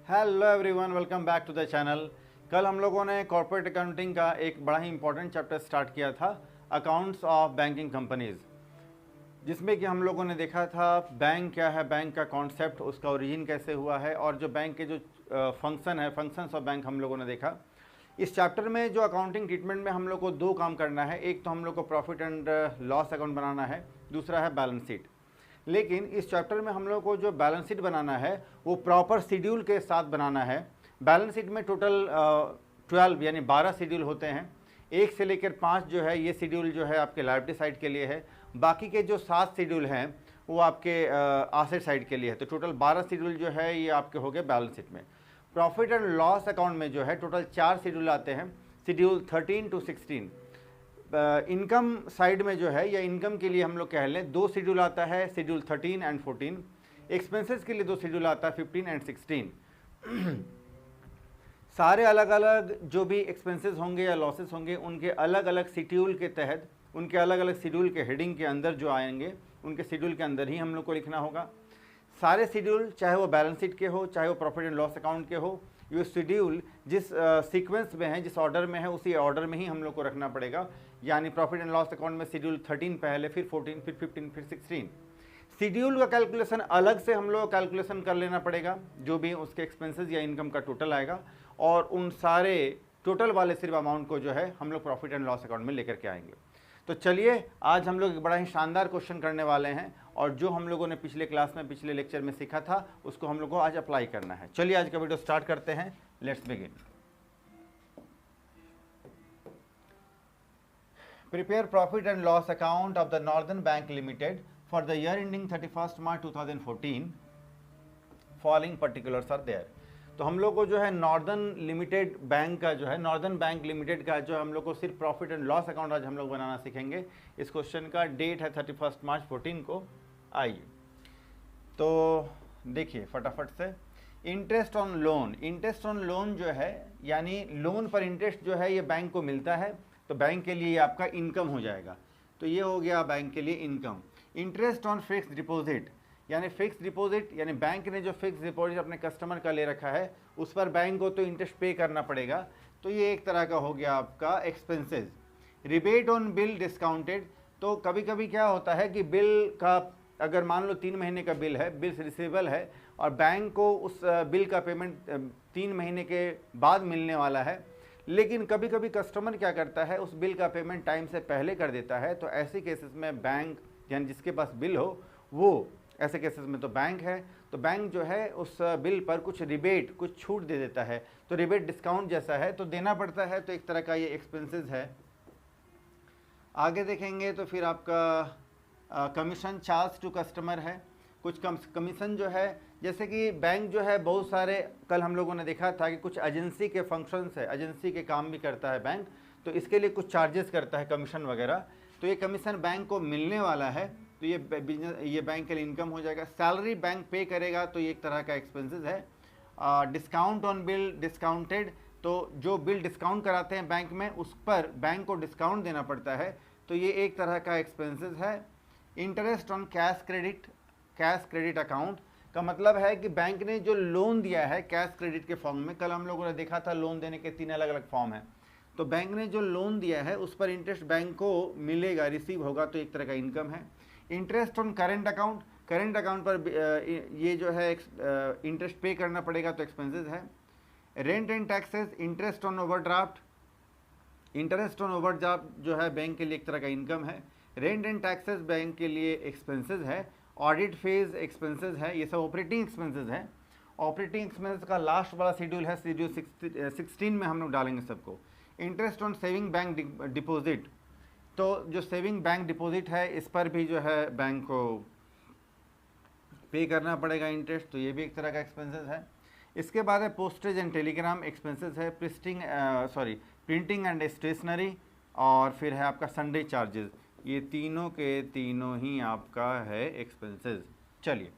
Hello everyone, welcome back to the channel. कल हम लोगों ने कॉर्पोरेट अकाउंटिंग का एक बड़ा ही इंपॉर्टेंट चैप्टर स्टार्ट किया था, अकाउंट्स ऑफ बैंकिंग कंपनीज़, जिसमें कि हम लोगों ने देखा था बैंक क्या है, बैंक का कॉन्सेप्ट, उसका ओरिजिन कैसे हुआ है और जो बैंक के जो फंक्शन है, फंक्शंस ऑफ बैंक हम लोगों ने देखा। इस चैप्टर में जो अकाउंटिंग ट्रीटमेंट में हम लोग को दो काम करना है, एक तो हम लोग को प्रॉफिट एंड लॉस अकाउंट बनाना है, दूसरा है बैलेंस शीट। लेकिन इस चैप्टर में हम लोग को जो बैलेंस शीट बनाना है वो प्रॉपर शेड्यूल के साथ बनाना है। बैलेंस शीट में टोटल 12 यानी 12 शेड्यूल होते हैं। 1 से लेकर 5 जो है ये शेड्यूल जो है आपके लायबिलिटी साइड के लिए है, बाकी के जो 7 शेड्यूल हैं वो आपके एसेट साइड के लिए है। तो टोटल 12 शेड्यूल जो है ये आपके हो गए बैलेंस शीट में। प्रॉफिट एंड लॉस अकाउंट में जो है टोटल 4 शेड्यूल आते हैं, शेड्यूल 13 to 16। इनकम साइड में जो है या इनकम के लिए हम लोग कह लें 2 शेड्यूल आता है, शेड्यूल 13 एंड 14। एक्सपेंसेस के लिए 2 शेड्यूल आता है, 15 एंड 16। सारे अलग अलग जो भी एक्सपेंसेस होंगे या लॉसेस होंगे उनके अलग अलग शेड्यूल के तहत, उनके अलग अलग शेड्यूल के हेडिंग के अंदर जो आएंगे उनके शेड्यूल के अंदर ही हम लोग को लिखना होगा। सारे शेड्यूल चाहे वो बैलेंस शीट के हो, चाहे वो प्रॉफिट एंड लॉस अकाउंट के हो, ये शेड्यूल जिस सीक्वेंस में है, जिस ऑर्डर में है, उसी ऑर्डर में ही हम लोग को रखना पड़ेगा। यानी प्रॉफिट एंड लॉस अकाउंट में शेड्यूल 13 पहले, फिर 14, फिर 15, फिर 16। शेड्यूल का कैलकुलेशन अलग से हम लोग कैलकुलेशन कर लेना पड़ेगा, जो भी उसके एक्सपेंसेस या इनकम का टोटल आएगा, और उन सारे टोटल वाले सिर्फ अमाउंट को जो है हम लोग प्रॉफिट एंड लॉस अकाउंट में लेकर के आएंगे। तो चलिए आज हम लोग एक बड़ा ही शानदार क्वेश्चन करने वाले हैं, और जो हम लोगों ने पिछले क्लास में, पिछले लेक्चर में सीखा था उसको हम लोग को आज अप्लाई करना है। चलिए आज का वीडियो स्टार्ट करते हैं। Let's begin. Prepare profit and loss account of the northern bank limited for the year ending 31 March 2014। Following particulars are there. तो हम लोग को जो है नॉर्दर्न लिमिटेड बैंक का जो है, नॉर्दर्न बैंक लिमिटेड का जो हम लोग को सिर्फ प्रॉफिट एंड लॉस अकाउंट आज हम लोग बनाना सीखेंगे। इस क्वेश्चन का डेट है 31 मार्च 14 को। आइए तो देखिए फटाफट से। Interest on loan, interest on loan जो है यानी लोन पर इंटरेस्ट जो है ये बैंक को मिलता है, तो बैंक के लिए आपका इनकम हो जाएगा। तो ये हो गया बैंक के लिए income. Interest on fix deposit, यानी फिक्स डिपॉजिट यानी बैंक ने जो फिक्स डिपॉजिट अपने कस्टमर का ले रखा है उस पर बैंक को तो इंटरेस्ट पे करना पड़ेगा, तो ये एक तरह का हो गया आपका expenses. Rebate on bill discounted, तो कभी कभी क्या होता है कि बिल का, अगर मान लो 3 महीने का बिल है, बिल रिसीवेबल है, और बैंक को उस बिल का पेमेंट 3 महीने के बाद मिलने वाला है, लेकिन कभी कभी कस्टमर क्या करता है उस बिल का पेमेंट टाइम से पहले कर देता है। तो ऐसे केसेस में बैंक यानी जिसके पास बिल हो वो, ऐसे केसेस में तो बैंक है, तो बैंक जो है उस बिल पर कुछ रिबेट, कुछ छूट दे देता है। तो रिबेट डिस्काउंट जैसा है, तो देना पड़ता है, तो एक तरह का ये एक्सपेंसेस है। आगे देखेंगे तो फिर आपका कमीशन चार्ज टू कस्टमर है। कुछ कमीशन जो है, जैसे कि बैंक जो है बहुत सारे, कल हम लोगों ने देखा था कि कुछ एजेंसी के फंक्शंस है, एजेंसी के काम भी करता है बैंक, तो इसके लिए कुछ चार्जेस करता है, कमीशन वगैरह। तो ये कमीशन बैंक को मिलने वाला है, तो ये बिजनेस, ये बैंक के लिए इनकम हो जाएगा। सैलरी बैंक पे करेगा, तो ये एक तरह का एक्सपेंसेस है। डिस्काउंट ऑन बिल डिस्काउंटेड, तो जो बिल डिस्काउंट कराते हैं बैंक में उस पर बैंक को डिस्काउंट देना पड़ता है, तो ये एक तरह का एक्सपेंसेस है। Interest on cash credit, cash credit account का मतलब है कि बैंक ने जो लोन दिया है कैश क्रेडिट के फॉर्म में, कल हम लोगों ने देखा था लोन देने के 3 अलग अलग फॉर्म हैं, तो बैंक ने जो लोन दिया है उस पर इंटरेस्ट बैंक को मिलेगा, रिसीव होगा, तो एक तरह का इनकम है। Interest on current account, current account पर ये जो है इंटरेस्ट पे करना पड़ेगा, तो एक्सपेंसेस है। Rent and taxes, interest on overdraft, interest on overdraft जो है बैंक के लिए एक तरह का इनकम है। रेंट एंड टैक्सेस बैंक के लिए एक्सपेंसेस है। ऑडिट फीस एक्सपेंसेस है, ये सब ऑपरेटिंग एक्सपेंसेस है। ऑपरेटिंग एक्सपेंसेस का लास्ट वाला शेड्यूल है, शेड्यूल 16 में हम लोग डालेंगे सबको। Interest on saving bank deposit, तो जो सेविंग बैंक डिपॉजिट है इस पर भी जो है बैंक को पे करना पड़ेगा इंटरेस्ट, तो ये भी एक तरह का एक्सपेंसेस है। इसके बाद है पोस्टेज एंड टेलीग्राम एक्सपेंसेस है, प्रिंटिंग एंड स्टेशनरी, और फिर है आपका संडे चार्जेस। ये तीनों के तीनों ही आपका है एक्सपेंसेस। चलिए,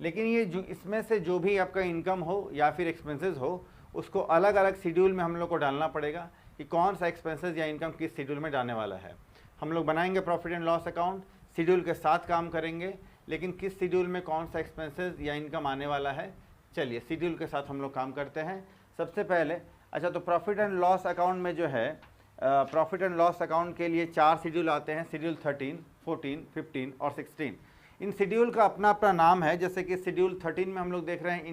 लेकिन ये जो इसमें से जो भी आपका इनकम हो या फिर एक्सपेंसेस हो उसको अलग अलग शेड्यूल में हम लोग को डालना पड़ेगा कि कौन सा एक्सपेंसेस या इनकम किस शेड्यूल में डालने वाला है। हम लोग बनाएंगे profit and loss account, schedule के साथ काम करेंगे, लेकिन किस शेड्यूल में कौन सा एक्सपेंसेस या इनकम आने वाला है चलिए शेड्यूल के साथ हम लोग काम करते हैं। सबसे पहले अच्छा, तो प्रॉफिट एंड लॉस अकाउंट में जो है प्रॉफिट एंड लॉस अकाउंट के लिए 4 शेड्यूल आते हैं, शेड्यूल 13, 14, 15 और 16। इन शेड्यूल का अपना अपना नाम है। जैसे कि शेड्यूल 13 में हम लोग देख रहे हैं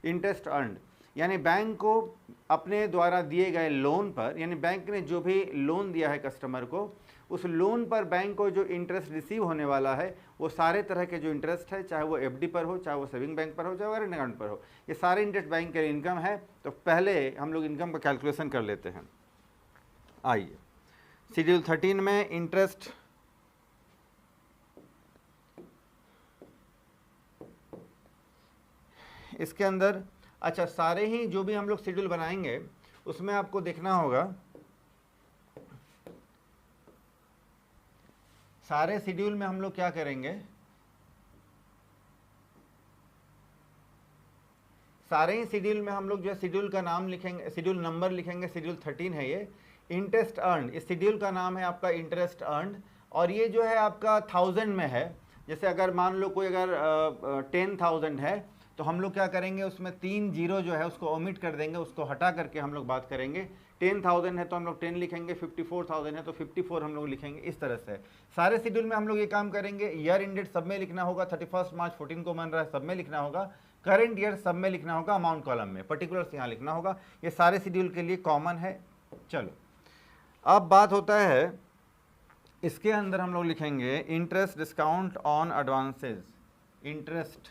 इंटरेस्ट अर्न्ड, यानी बैंक को अपने द्वारा दिए गए लोन पर, यानी बैंक ने जो भी लोन दिया है कस्टमर को, उस लोन पर बैंक को जो इंटरेस्ट रिसीव होने वाला है वो सारे तरह के जो इंटरेस्ट है, चाहे वो एफडी पर हो, चाहे वो सेविंग बैंक पर हो, चाहे वो करेंट अकाउंट पर हो, ये सारे इंटरेस्ट बैंक के इनकम है। तो पहले हम लोग इनकम का कैलकुलेशन कर लेते हैं। आइए, शेड्यूल 13 में इंटरेस्ट इसके अंदर, अच्छा सारे ही जो भी हम लोग शेड्यूल बनाएंगे उसमें आपको देखना होगा, सारे शेड्यूल में हम लोग क्या करेंगे, सारे ही शेड्यूल में हम लोग जो है शेड्यूल का नाम लिखेंगे, शेड्यूल नंबर लिखेंगे। शेड्यूल 13 है ये, इंटरेस्ट अर्न, इस शेड्यूल का नाम है आपका इंटरेस्ट अर्न, और ये जो है आपका 1000 में है। जैसे अगर मान लो कोई अगर 10,000 है तो हम लोग क्या करेंगे, उसमें 3 जीरो जो है उसको ओमिट कर देंगे, उसको हटा करके हम लोग बात करेंगे। 10,000 है तो हम लोग 10 लिखेंगे, 54,000 है तो 54 हम लोग लिखेंगे। इस तरह से सारे शेड्यूल में हम लोग ये काम करेंगे। ईयर इंडेड सब में लिखना होगा, 31 मार्च 14 को बन रहा है सब में लिखना होगा, करंट ईयर सब में लिखना होगा, अमाउंट कॉलम में, पर्टिकुलर्स यहाँ लिखना होगा। ये सारे शेड्यूल के लिए कॉमन है। चलो अब बात होता है, इसके अंदर हम लोग लिखेंगे interest discount on advances. Interest,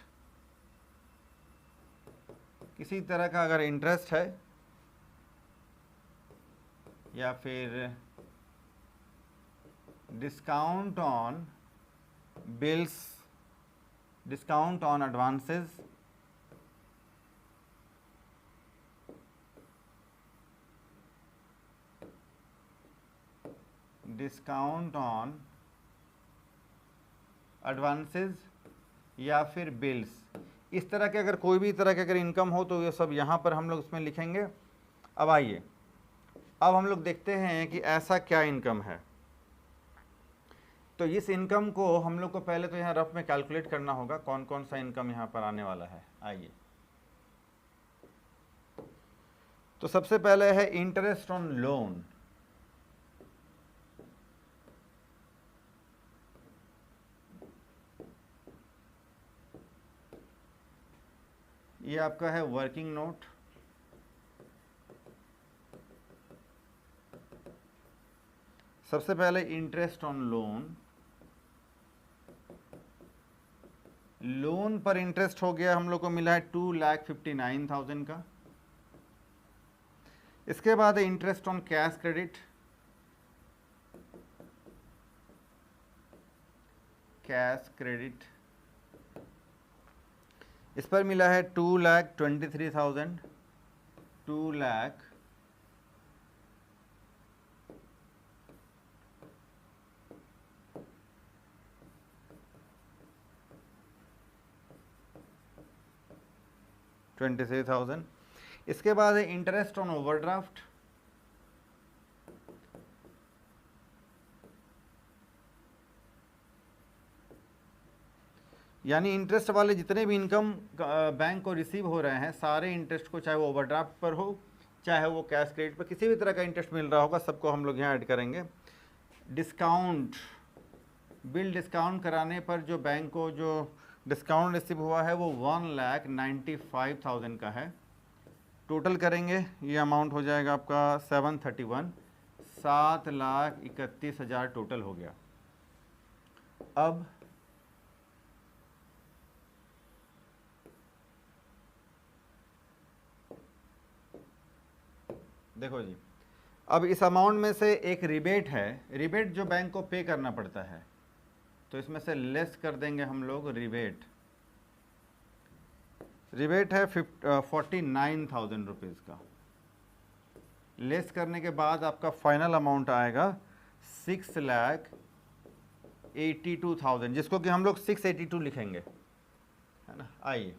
किसी तरह का अगर इंटरेस्ट है या फिर discount on bills, discount on advances, discount on advances या फिर बिल्स, इस तरह के अगर कोई भी तरह के अगर इनकम हो तो ये सब यहाँ पर हम लोग उसमें लिखेंगे। अब आइए, अब हम लोग देखते हैं कि ऐसा क्या इनकम है। तो इस इनकम को हम लोग को पहले तो यहाँ रफ में कैलकुलेट करना होगा, कौन कौन सा इनकम यहाँ पर आने वाला है। आइए, तो सबसे पहले है इंटरेस्ट ऑन लोन। ये आपका है वर्किंग नोट। सबसे पहले इंटरेस्ट ऑन लोन, लोन पर इंटरेस्ट हो गया हम लोग को मिला है 2,59,000 का। इसके बाद है interest on cash credit, cash credit, इस पर मिला है 2,23,000, 2,00,000। इसके बाद है इंटरेस्ट ऑन ओवरड्राफ्ट, यानी इंटरेस्ट वाले जितने भी इनकम बैंक को रिसीव हो रहे हैं, सारे इंटरेस्ट को, चाहे वो ओवरड्राफ्ट पर हो, चाहे वो कैश क्रेडिट पर, किसी भी तरह का इंटरेस्ट मिल रहा होगा, सबको हम लोग यहाँ ऐड करेंगे। डिस्काउंट, बिल डिस्काउंट कराने पर जो बैंक को जो डिस्काउंट रिसीव हुआ है वो 1,95,000 का है। टोटल करेंगे, ये अमाउंट हो जाएगा आपका 731, 7,31,000 टोटल हो गया। अब देखो जी, अब इस अमाउंट में से एक रिबेट है, रिबेट जो बैंक को पे करना पड़ता है, तो इसमें से लेस कर देंगे हम लोग रिबेट। रिबेट है 49,000 रुपीज़ का। लेस करने के बाद आपका फाइनल अमाउंट आएगा 6,82,000, जिसको कि हम लोग 682 लिखेंगे, है ना। आइए,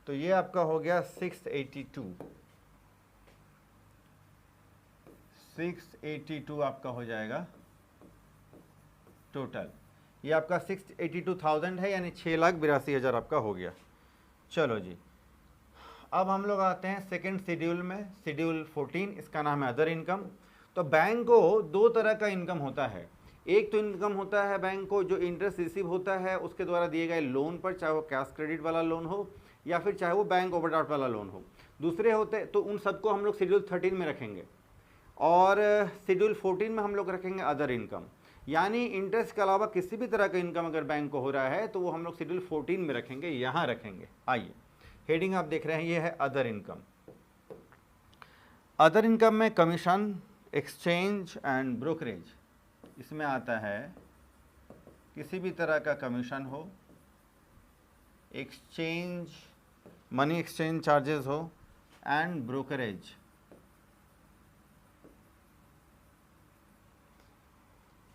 तो ये आपका हो गया 682 आपका हो जाएगा टोटल। ये आपका 682,000 है, यानी 6,82,000 आपका हो गया। चलो जी, अब हम लोग आते हैं सेकंड शेड्यूल में, शेड्यूल 14, इसका नाम है अदर इनकम। तो बैंक को दो तरह का इनकम होता है। एक तो इनकम होता है बैंक को जो इंटरेस्ट रिसीव होता है उसके द्वारा दिए गए लोन पर, चाहे वो कैश क्रेडिट वाला लोन हो या फिर चाहे वो बैंक ओवरड्राफ्ट वाला लोन हो। दूसरे होते तो उन सबको हम लोग शेड्यूल 13 में रखेंगे, और शेड्यूल 14 में हम लोग रखेंगे अदर इनकम। यानी इंटरेस्ट के अलावा किसी भी तरह का इनकम अगर बैंक को हो रहा है तो वो हम लोग शेड्यूल 14 में रखेंगे, यहाँ रखेंगे। आइए, हेडिंग आप देख रहे हैं, ये है अदर इनकम। अदर इनकम में कमीशन, एक्सचेंज एंड ब्रोकरेज, इसमें आता है किसी भी तरह का कमीशन हो, एक्सचेंज, मनी एक्सचेंज चार्जेस हो, एंड ब्रोकरेज।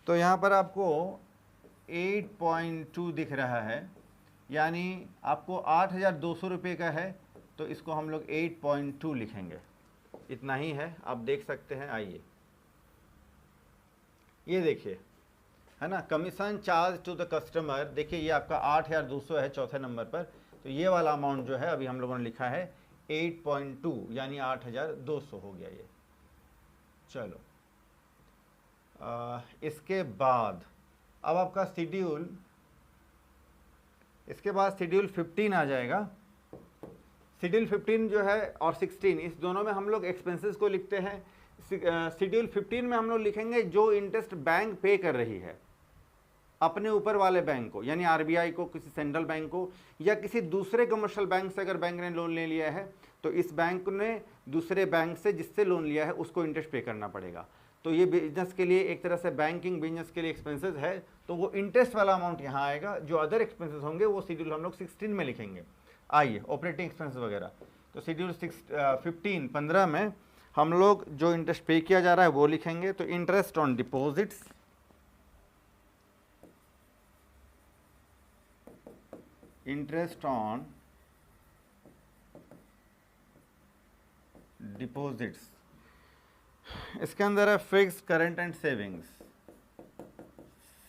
तो यहाँ पर आपको 8.2 दिख रहा है, यानी आपको 8,200 रुपये का है, तो इसको हम लोग 8.2 लिखेंगे। इतना ही है, आप देख सकते हैं। आइए, ये देखिए, है ना, commission charge to the customer, देखिए ये आपका 8,200 है चौथे नंबर पर। तो ये वाला अमाउंट जो है अभी हम लोगों ने लिखा है 8.2, यानी 8,200 हो गया ये। चलो, इसके बाद अब आपका शेड्यूल, इसके बाद शेड्यूल 15 आ जाएगा। शेड्यूल 15 जो है और 16, इस दोनों में हम लोग एक्सपेंसेस को लिखते हैं। शेड्यूल 15 में हम लोग लिखेंगे जो इंटरेस्ट बैंक पे कर रही है अपने ऊपर वाले बैंक को, यानी आरबीआई को, किसी सेंट्रल बैंक को, या किसी दूसरे कमर्शियल बैंक से अगर बैंक ने लोन ले लिया है तो इस बैंक ने दूसरे बैंक से जिससे लोन लिया है उसको इंटरेस्ट पे करना पड़ेगा। तो ये बिजनेस के लिए एक तरह से बैंकिंग बिजनेस के लिए एक्सपेंसेस है, तो वो इंटरेस्ट वाला अमाउंट यहाँ आएगा। जो अदर एक्सपेंसेस होंगे वो शेड्यूल हम लोग 16 में लिखेंगे। आइए, ऑपरेटिंग एक्सपेंसेस वगैरह, तो शेड्यूल 15 में हम लोग जो इंटरेस्ट पे किया जा रहा है वो लिखेंगे। तो interest on deposits, interest on deposits, इसके अंदर है fixed, current and savings.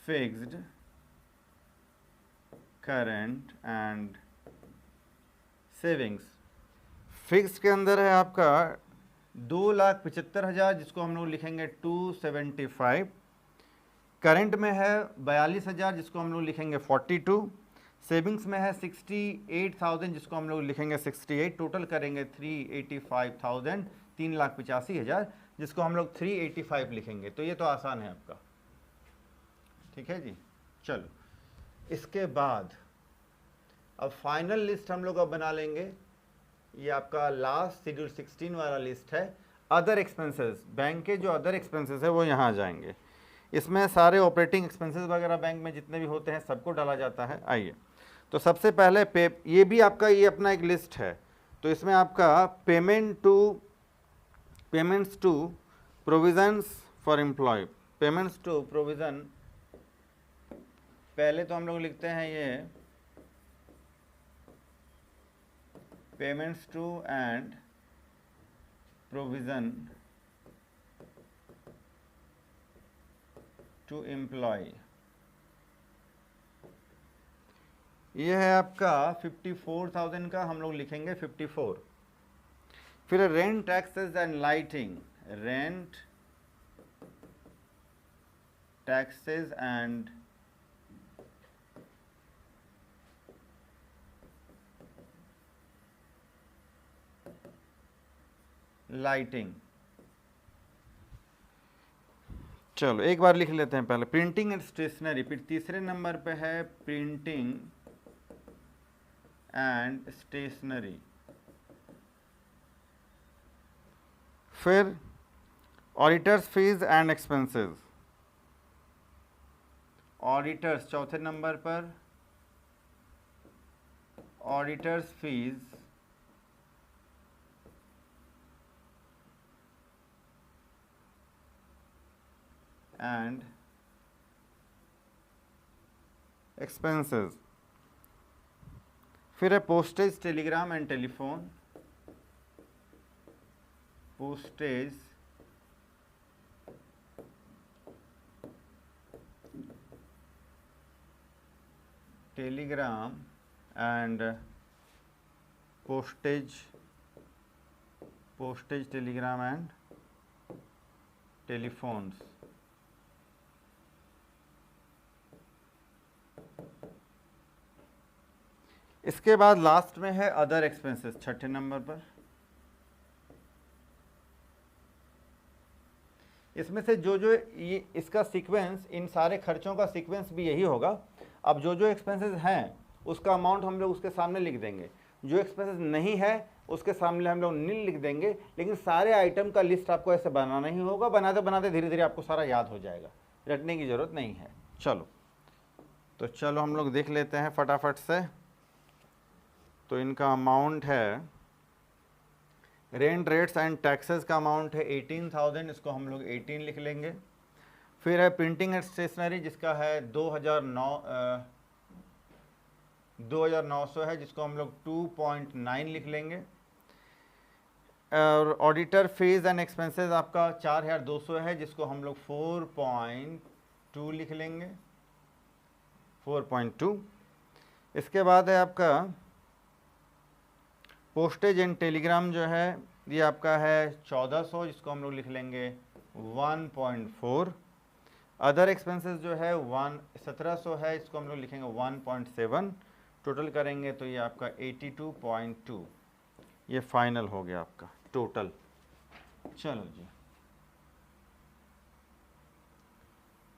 Fixed, current and savings. Fixed के अंदर है आपका 2,75,000, जिसको हम लोग लिखेंगे 275। करंट में है 42,000, जिसको हम लोग लिखेंगे 42। सेविंग्स में है 68,000, जिसको हम लोग लिखेंगे 68। टोटल करेंगे 385,000, 3,85,000, जिसको हम लोग 385 लिखेंगे। तो ये तो आसान है आपका, ठीक है जी। चलो, इसके बाद अब फाइनल लिस्ट हम लोग अब बना लेंगे। ये आपका लास्ट शेड्यूल 16 वाला लिस्ट है, अदर एक्सपेंसेस। बैंक के जो अदर एक्सपेंसेस है वो यहाँ आ जाएंगे। इसमें सारे ऑपरेटिंग एक्सपेंसेस वगैरह बैंक में जितने भी होते हैं सबको डाला जाता है। आइए, तो सबसे पहले ये भी आपका ये अपना एक लिस्ट है। तो इसमें आपका payments to provisions for employ, payments to provision, पहले तो हम लोग लिखते हैं ये payments to and provision to employ. ये है आपका 54,000 का, हम लोग लिखेंगे 54। फिर rent, taxes and lighting, rent, taxes and lighting. चलो एक बार लिख लेते हैं पहले। प्रिंटिंग एंड स्टेशनरी, फिर तीसरे नंबर पे है प्रिंटिंग एंड स्टेशनरी। फिर auditors fees and expenses, auditors चौथे नंबर पर, ऑडिटर्स फीस एंड एक्सपेंसेस। फिर है postage, Telegram and telephone, postage, Telegram and postage postage, Telegram and telephones. इसके बाद लास्ट में है अदर एक्सपेंसेस, छठे नंबर पर। इसमें से जो जो ये इसका सीक्वेंस, इन सारे खर्चों का सीक्वेंस भी यही होगा। अब जो जो एक्सपेंसेस हैं उसका अमाउंट हम लोग उसके सामने लिख देंगे, जो एक्सपेंसेस नहीं है उसके सामने हम लोग नील लिख देंगे। लेकिन सारे आइटम का लिस्ट आपको ऐसे बनाना ही होगा, बनाते बनाते धीरे धीरे आपको सारा याद हो जाएगा, रटने की ज़रूरत नहीं है। चलो तो चलो हम लोग देख लेते हैं फटाफट से। तो इनका अमाउंट है, रेंट, रेट्स एंड टैक्सेस का अमाउंट है 18,000, इसको हम लोग 18 लिख लेंगे। फिर है प्रिंटिंग एंड स्टेशनरी जिसका है 2,900 है, जिसको हम लोग 2.9 लिख लेंगे। और ऑडिटर फीस एंड एक्सपेंसेस आपका 4,200 है, जिसको हम लोग 4.2 लिख लेंगे, 4.2। इसके बाद है आपका पोस्टेज एंड टेलीग्राम जो है ये आपका है 1,400, जिसको हम लोग लिख लेंगे 1.4। अदर एक्सपेंसेस जो है 1,700 है, इसको हम लोग लिखेंगे 1.7। टोटल करेंगे तो ये आपका 82.2, ये फाइनल हो गया आपका टोटल। चलो जी,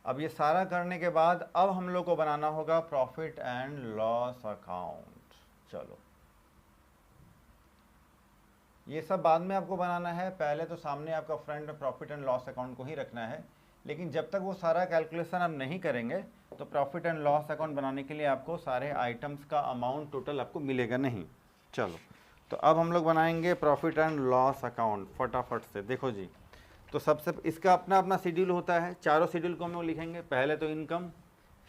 अब ये सारा करने के बाद अब हम लोग को बनाना होगा प्रॉफिट एंड लॉस अकाउंट। चलो ये सब बाद में आपको बनाना है, पहले तो सामने आपका फ्रंट में प्रॉफिट एंड लॉस अकाउंट को ही रखना है। लेकिन जब तक वो सारा कैलकुलेशन आप नहीं करेंगे तो प्रॉफिट एंड लॉस अकाउंट बनाने के लिए आपको सारे आइटम्स का अमाउंट टोटल आपको मिलेगा नहीं। चलो तो अब हम लोग बनाएंगे प्रॉफिट एंड लॉस अकाउंट फटाफट से। देखो जी, तो सबसे इसका अपना अपना शेड्यूल होता है, चारों शेड्यूल को हम लोग लिखेंगे। पहले तो इनकम,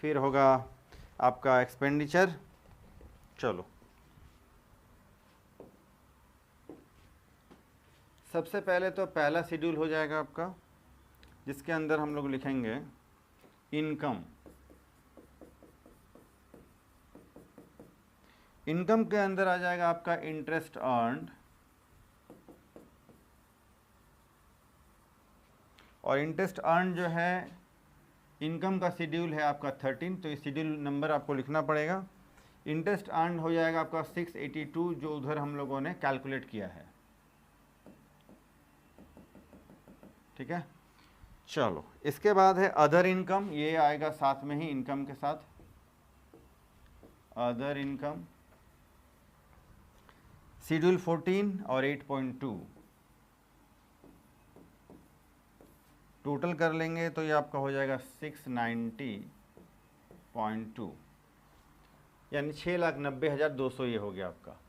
फिर होगा आपका एक्सपेंडिचर। चलो सबसे पहले तो पहला शेड्यूल हो जाएगा आपका, जिसके अंदर हम लोग लिखेंगे इनकम। इनकम के अंदर आ जाएगा आपका इंटरेस्ट अर्न्ड, और इंटरेस्ट अर्न जो है इनकम का शेड्यूल है आपका 13, तो ये शेड्यूल नंबर आपको लिखना पड़ेगा। इंटरेस्ट अर्न हो जाएगा आपका 682, जो उधर हम लोगों ने कैलकुलेट किया है। ठीक है, चलो इसके बाद है अदर इनकम, ये आएगा साथ में ही इनकम के साथ, अदर इनकम शेड्यूल 14 और 8.2 टोटल कर लेंगे तो ये आपका हो जाएगा 690.2, यानी 6,90,200 ये हो गया आपका।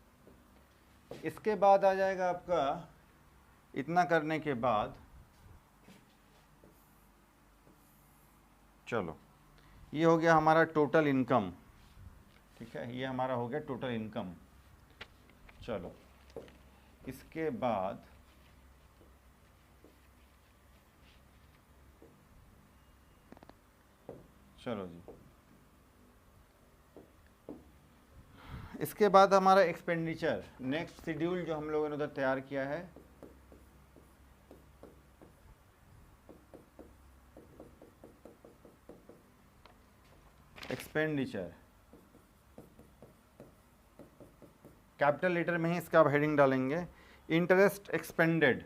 इसके बाद आ जाएगा आपका, इतना करने के बाद चलो ये हो गया हमारा टोटल इनकम। ठीक है, ये हमारा हो गया टोटल इनकम। चलो इसके बाद चलो जी, इसके बाद हमारा एक्सपेंडिचर, नेक्स्ट शेड्यूल जो हम लोगों ने उधर तैयार किया है। एक्सपेंडिचर कैपिटल लेटर में ही इसका आप हेडिंग डालेंगे, इंटरेस्ट एक्सपेंडेड,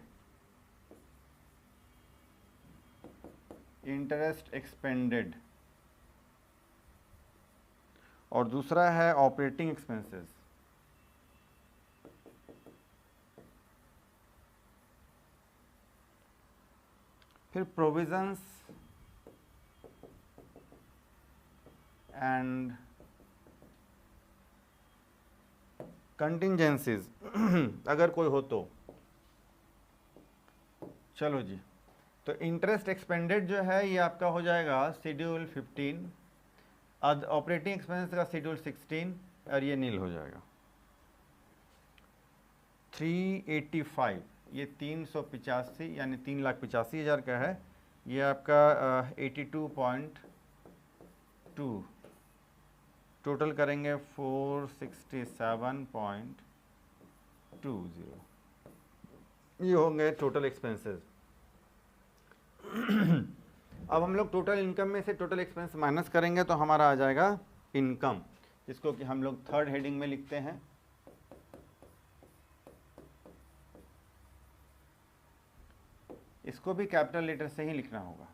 इंटरेस्ट एक्सपेंडेड, और दूसरा है ऑपरेटिंग एक्सपेंसेस। फिर प्रोविजंस एंड कंटिंजेंसीज अगर कोई हो तो। चलो जी, तो इंटरेस्ट एक्सपेंडेड जो है ये आपका हो जाएगा शेड्यूल 15, ऑपरेटिंग एक्सपेंसेस का शेड्यूल 16, और ये नील हो जाएगा 385, ये 385 यानी 3,85,000 का है। ये आपका 82.2, टोटल करेंगे 467.20। ये होंगे टोटल एक्सपेंसेस। अब हम लोग टोटल इनकम में से टोटल एक्सपेंस माइनस करेंगे तो हमारा आ जाएगा इनकम, जिसको कि हम लोग थर्ड हेडिंग में लिखते हैं। इसको भी कैपिटल लेटर से ही लिखना होगा।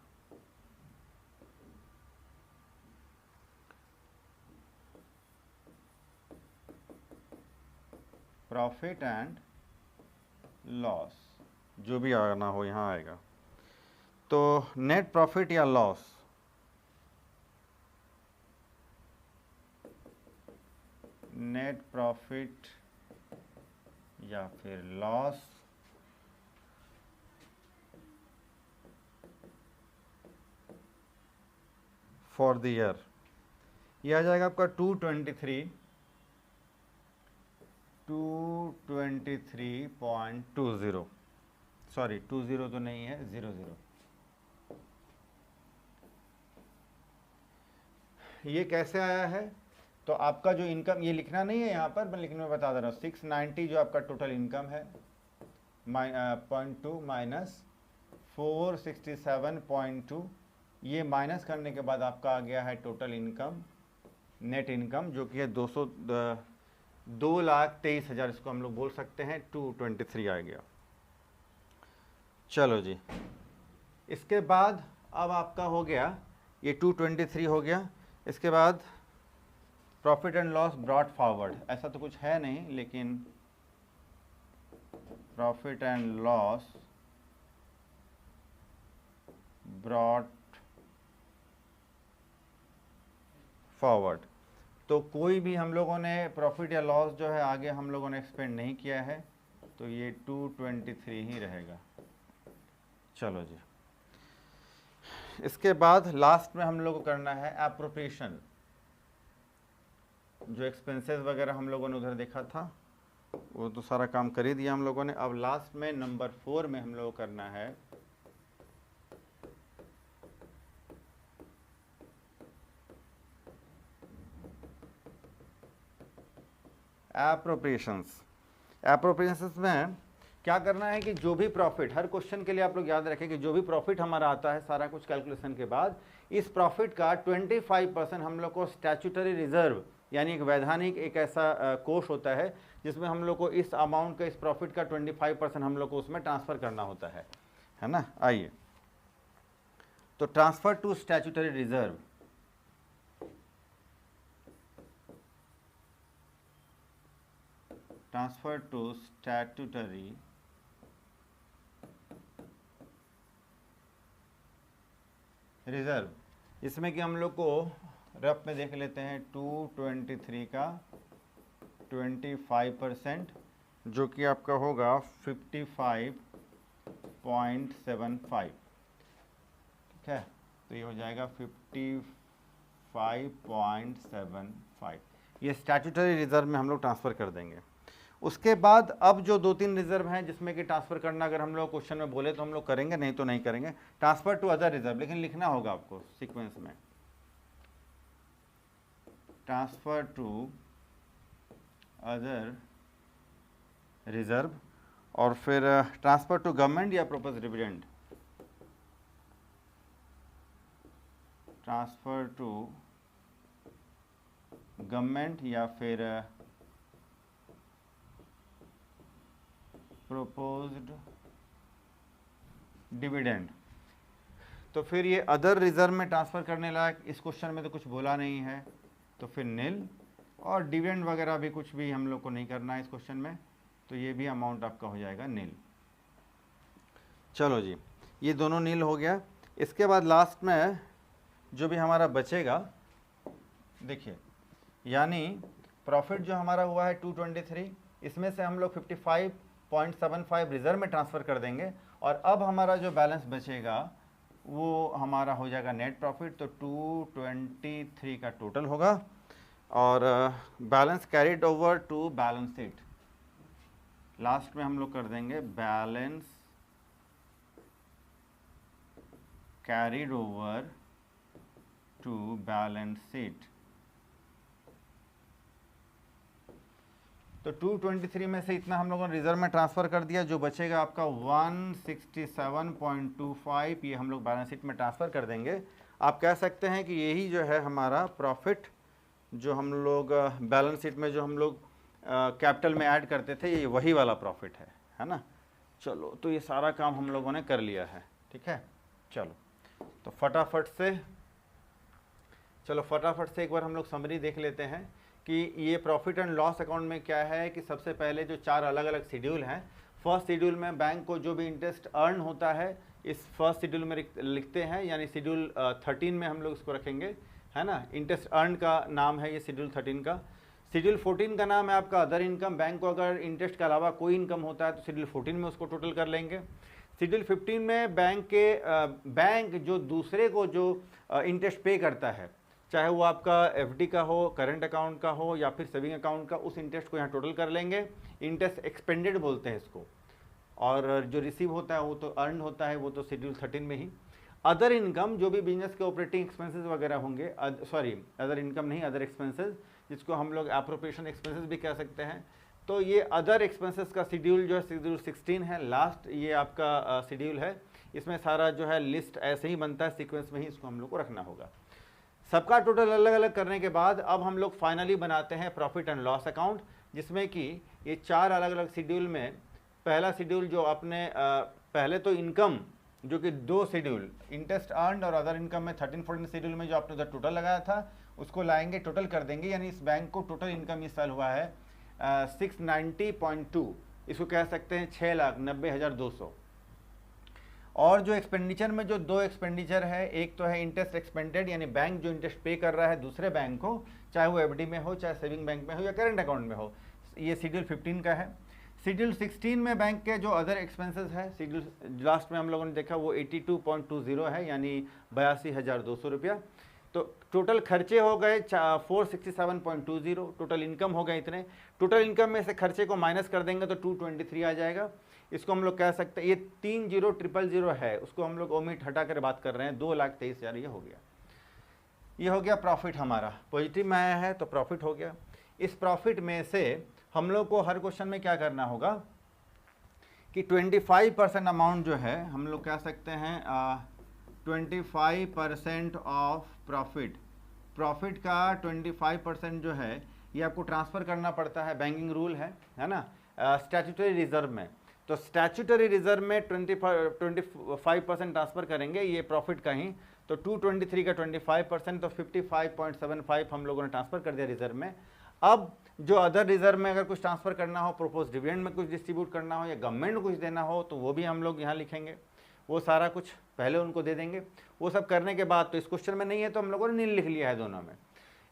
प्रॉफिट एंड लॉस, जो भी आना हो यहाँ आएगा। तो नेट प्रॉफिट या लॉस, नेट प्रॉफिट या फिर लॉस फॉर द ईयर, ये आ जाएगा आपका 223.20, सॉरी 20 तो नहीं है, 00। ये कैसे आया है? तो आपका जो इनकम, ये लिखना नहीं है यहाँ पर, मैं लिखने में बता दे रहा हूँ। 690 जो आपका टोटल इनकम है, 0.2 माइनस 467.2, ये माइनस करने के बाद आपका आ गया है टोटल इनकम, नेट इनकम, जो कि है 2,23,000, इसको हम लोग बोल सकते हैं 223 आ गया। चलो जी, इसके बाद अब आपका हो गया ये 223 हो गया। इसके बाद profit and loss brought forward, ऐसा तो कुछ है नहीं, लेकिन profit and loss brought forward, तो कोई भी हम लोगों ने प्रॉफिट या लॉस जो है आगे हम लोगों ने एक्सपेंड नहीं किया है, तो ये 223 ही रहेगा। चलो जी, इसके बाद लास्ट में हम लोग को करना है एप्रोप्रिएशन। जो एक्सपेंसेस वगैरह हम लोगों ने उधर देखा था वो तो सारा काम कर ही दिया हम लोगों ने। अब लास्ट में नंबर 4 में हम लोग को करना है एप्रोप्रिएशंस। एप्रोप्रिएशंस में क्या करना है कि जो भी प्रॉफिट, हर क्वेश्चन के लिए आप लोग याद रखें कि जो भी प्रॉफिट हमारा आता है सारा कुछ कैलकुलेशन के बाद, इस प्रॉफिट का 25% हम लोग को स्टैट्यूटरी रिजर्व, यानी एक वैधानिक एक ऐसा कोष होता है जिसमें हम लोग को इस अमाउंट का, इस प्रॉफिट का 25% हम लोग को उसमें ट्रांसफ़र करना होता है ना। आइए, तो transfer to statutory reserve, transfer to statutory reserve, इसमें कि हम लोग को रफ में देख लेते हैं 223 का 25%, जो कि आपका होगा 55.75, ठीक है। तो ये हो जाएगा 55.75, ये स्टैट्यूटरी रिजर्व में हम लोग ट्रांसफ़र कर देंगे। उसके बाद अब जो 2-3 रिजर्व हैं जिसमें कि ट्रांसफ़र करना, अगर हम लोग क्वेश्चन में बोले तो हम लोग करेंगे, नहीं तो नहीं करेंगे। ट्रांसफ़र टू अदर रिजर्व, लेकिन लिखना होगा आपको सीक्वेंस में, ट्रांसफ़र टू अदर रिजर्व, और फिर ट्रांसफ़र टू गवर्नमेंट या propose dividend, transfer to government या फिर प्रोपोज्ड डिविडेंड। तो फिर ये अदर रिजर्व में ट्रांसफ़र करने लायक इस क्वेश्चन में तो कुछ बोला नहीं है, तो फिर नील, और डिविडेंड वगैरह भी कुछ भी हम लोग को नहीं करना है इस क्वेश्चन में, तो ये भी अमाउंट आपका हो जाएगा नील। चलो जी, ये दोनों नील हो गया। इसके बाद लास्ट में जो भी हमारा बचेगा, देखिए, यानी प्रॉफिट जो हमारा हुआ है 223, इसमें से हम लोग 55.75 रिजर्व में ट्रांसफ़र कर देंगे, और अब हमारा जो बैलेंस बचेगा वो हमारा हो जाएगा नेट प्रॉफिट। तो 223 का टोटल होगा, और balance carried over to balance sheet, last में हम लोग कर देंगे balance carried over to balance sheet. तो 223 में से इतना हम लोगों ने रिजर्व में ट्रांसफ़र कर दिया, जो बचेगा आपका 167.25, ये हम लोग बैलेंस शीट में ट्रांसफ़र कर देंगे। आप कह सकते हैं कि यही जो है हमारा प्रॉफिट जो हम लोग बैलेंस शीट में जो हम लोग कैपिटल में ऐड करते थे, ये वही वाला प्रॉफिट है ना। चलो, तो ये सारा काम हम लोगों ने कर लिया है, ठीक है। चलो, तो फटाफट से एक बार हम लोग समरी देख लेते हैं कि ये प्रॉफिट एंड लॉस अकाउंट में क्या है। कि सबसे पहले जो 4 अलग अलग शेड्यूल हैं, फर्स्ट शेड्यूल में बैंक को जो भी इंटरेस्ट अर्न होता है इस फर्स्ट शेड्यूल में लिखते हैं, यानी शेड्यूल 13 में हम लोग इसको रखेंगे, है ना। इंटरेस्ट अर्न का नाम है ये शेड्यूल 13 का। शेड्यूल 14 का नाम है आपका अदर इनकम। बैंक को अगर इंटरेस्ट के अलावा कोई इनकम होता है तो शेड्यूल 14 में उसको टोटल कर लेंगे। शेड्यूल 15 में बैंक जो दूसरे को जो इंटरेस्ट पे करता है, चाहे वो आपका एफडी का हो, करंट अकाउंट का हो या फिर सेविंग अकाउंट का, उस इंटरेस्ट को यहाँ टोटल कर लेंगे। इंटरेस्ट एक्सपेंडेड बोलते हैं इसको। और जो रिसीव होता है वो तो अर्न होता है, वो तो शेड्यूल 13 में ही। अदर इनकम जो भी बिजनेस के ऑपरेटिंग एक्सपेंसेस वगैरह होंगे, अदर इनकम नहीं, अदर एक्सपेंसेस, जिसको हम लोग एप्रोप्रिएशन एक्सपेंसेस भी कह सकते हैं। तो ये अदर एक्सपेंसेस का शेड्यूल जो है शेड्यूल 16 है, लास्ट ये आपका शेड्यूल है। इसमें सारा जो है लिस्ट ऐसे ही बनता है, सीक्वेंस में ही इसको हम लोग को रखना होगा। सबका टोटल अलग अलग करने के बाद अब हम लोग फाइनली बनाते हैं प्रॉफिट एंड लॉस अकाउंट, जिसमें कि ये 4 अलग अलग शेड्यूल में पहला शेड्यूल जो आपने पहले तो इनकम जो कि 2 शेड्यूल इंटरेस्ट अर्न्ड और अदर इनकम में 13-14 शेड्यूल में जो आपने उधर टोटल लगाया था उसको लाएंगे, टोटल कर देंगे। यानी इस बैंक को टोटल इनकम इस साल हुआ है 690.2, इसको कह सकते हैं 6,90,200। और जो एक्सपेंडिचर में जो 2 एक्सपेंडिचर है, एक तो है इंटरेस्ट एक्सपेंडेड, यानी बैंक जो इंटरेस्ट पे कर रहा है दूसरे बैंक को, चाहे वो एफडी में हो, चाहे सेविंग बैंक में हो या करंट अकाउंट में हो, ये शेड्यूल 15 का है। शेड्यूल 16 में बैंक के जो अदर एक्सपेंसेस है, शेड्यूल लास्ट में हम लोगों ने देखा वो 82.20 है, यानी 82,200 रुपया। तो टोटल खर्चे हो गए 467.20, टोटल इनकम हो गए इतने। टोटल इनकम में से खर्चे को माइनस कर देंगे तो 223 आ जाएगा। इसको हम लोग कह सकते हैं, ये 30,000 है, उसको हम लोग ओमिट हटा कर बात कर रहे हैं, 2,23,000 ये हो गया। ये हो गया प्रॉफिट हमारा, पॉजिटिव में आया है तो प्रॉफिट हो गया। इस प्रॉफिट में से हम लोग को हर क्वेश्चन में क्या करना होगा कि 25% अमाउंट जो है हम लोग कह सकते हैं 25% ऑफ प्रॉफिट का 25% जो है ये आपको ट्रांसफ़र करना पड़ता है, बैंकिंग रूल है ना, स्टैट्यूटरी रिजर्व में। तो स्टैट्यूटरी रिजर्व में 25% ट्रांसफ़र करेंगे ये प्रॉफिट का ही, तो 223 का 25%, तो 55.75 हम लोगों ने ट्रांसफ़र कर दिया रिजर्व में। अब जो अदर रिजर्व में अगर कुछ ट्रांसफ़र करना हो, प्रोपोज डिविडेंड में कुछ डिस्ट्रीब्यूट करना हो या गवर्नमेंट को कुछ देना हो, तो वो भी हम लोग यहाँ लिखेंगे। वो सारा कुछ पहले उनको दे देंगे। वो सब करने के बाद, तो इस क्वेश्चन में नहीं है तो हम लोगों ने नील लिख लिया है दोनों में।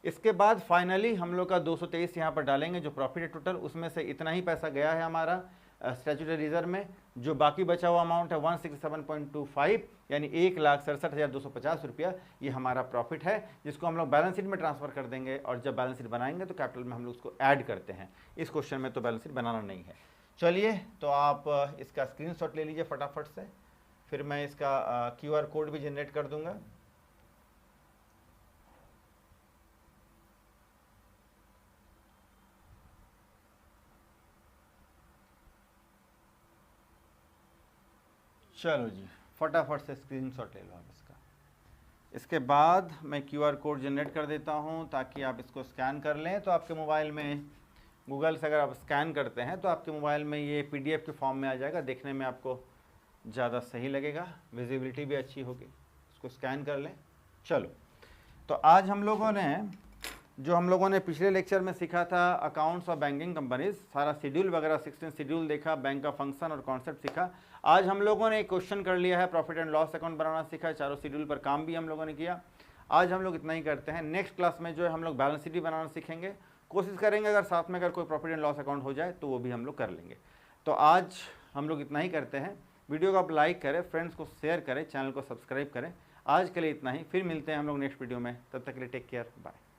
इसके बाद फाइनली हम लोग का 223 यहाँ पर डालेंगे जो प्रॉफिट है टोटल, उसमें से इतना ही पैसा गया है हमारा स्टैट्यूटरी रिजर्व में। जो बाकी बचा हुआ अमाउंट है 167.25, यानी 1,67,250 रुपया, ये हमारा प्रॉफिट है, जिसको हम लोग बैलेंस शीट में ट्रांसफ़र कर देंगे। और जब बैलेंस शीट बनाएंगे तो कैपिटल में हम लोग उसको ऐड करते हैं। इस क्वेश्चन में तो बैलेंस शीट बनाना नहीं है। चलिए, तो आप इसका स्क्रीनशॉट ले लीजिए फटाफट से, फिर मैं इसका QR कोड भी जनरेट कर दूंगा। चलो जी, फटाफट से स्क्रीनशॉट ले लो आप इसका। इसके बाद मैं QR कोड जनरेट कर देता हूँ ताकि आप इसको स्कैन कर लें। तो आपके मोबाइल में गूगल से अगर आप स्कैन करते हैं तो आपके मोबाइल में ये PDF के फॉर्म में आ जाएगा, देखने में आपको ज़्यादा सही लगेगा, विजिबिलिटी भी अच्छी होगी। इसको स्कैन कर लें। चलो, तो आज हम लोगों ने पिछले लेक्चर में सीखा था अकाउंट्स ऑफ बैंकिंग कंपनीज, सारा शेड्यूल वगैरह 16 शेड्यूल देखा, बैंक का फंक्शन और कॉन्सेप्ट सीखा। आज हम लोगों ने एक क्वेश्चन कर लिया है, प्रॉफिट एंड लॉस अकाउंट बनाना सीखा, चारों शेड्यूल पर काम भी हम लोगों ने किया। आज हम लोग इतना ही करते हैं। नेक्स्ट क्लास में जो है हम लोग बैलेंस शीट भी बनाना सीखेंगे, कोशिश करेंगे अगर साथ में अगर कोई प्रॉफिट एंड लॉस अकाउंट हो जाए तो वो भी हम लोग कर लेंगे। तो आज हम लोग इतना ही करते हैं। वीडियो को आप लाइक करें, फ्रेंड्स को शेयर करें, चैनल को सब्सक्राइब करें। आज के लिए इतना ही, फिर मिलते हैं हम लोग नेक्स्ट वीडियो में। तब तक के लिए टेक केयर, बाय।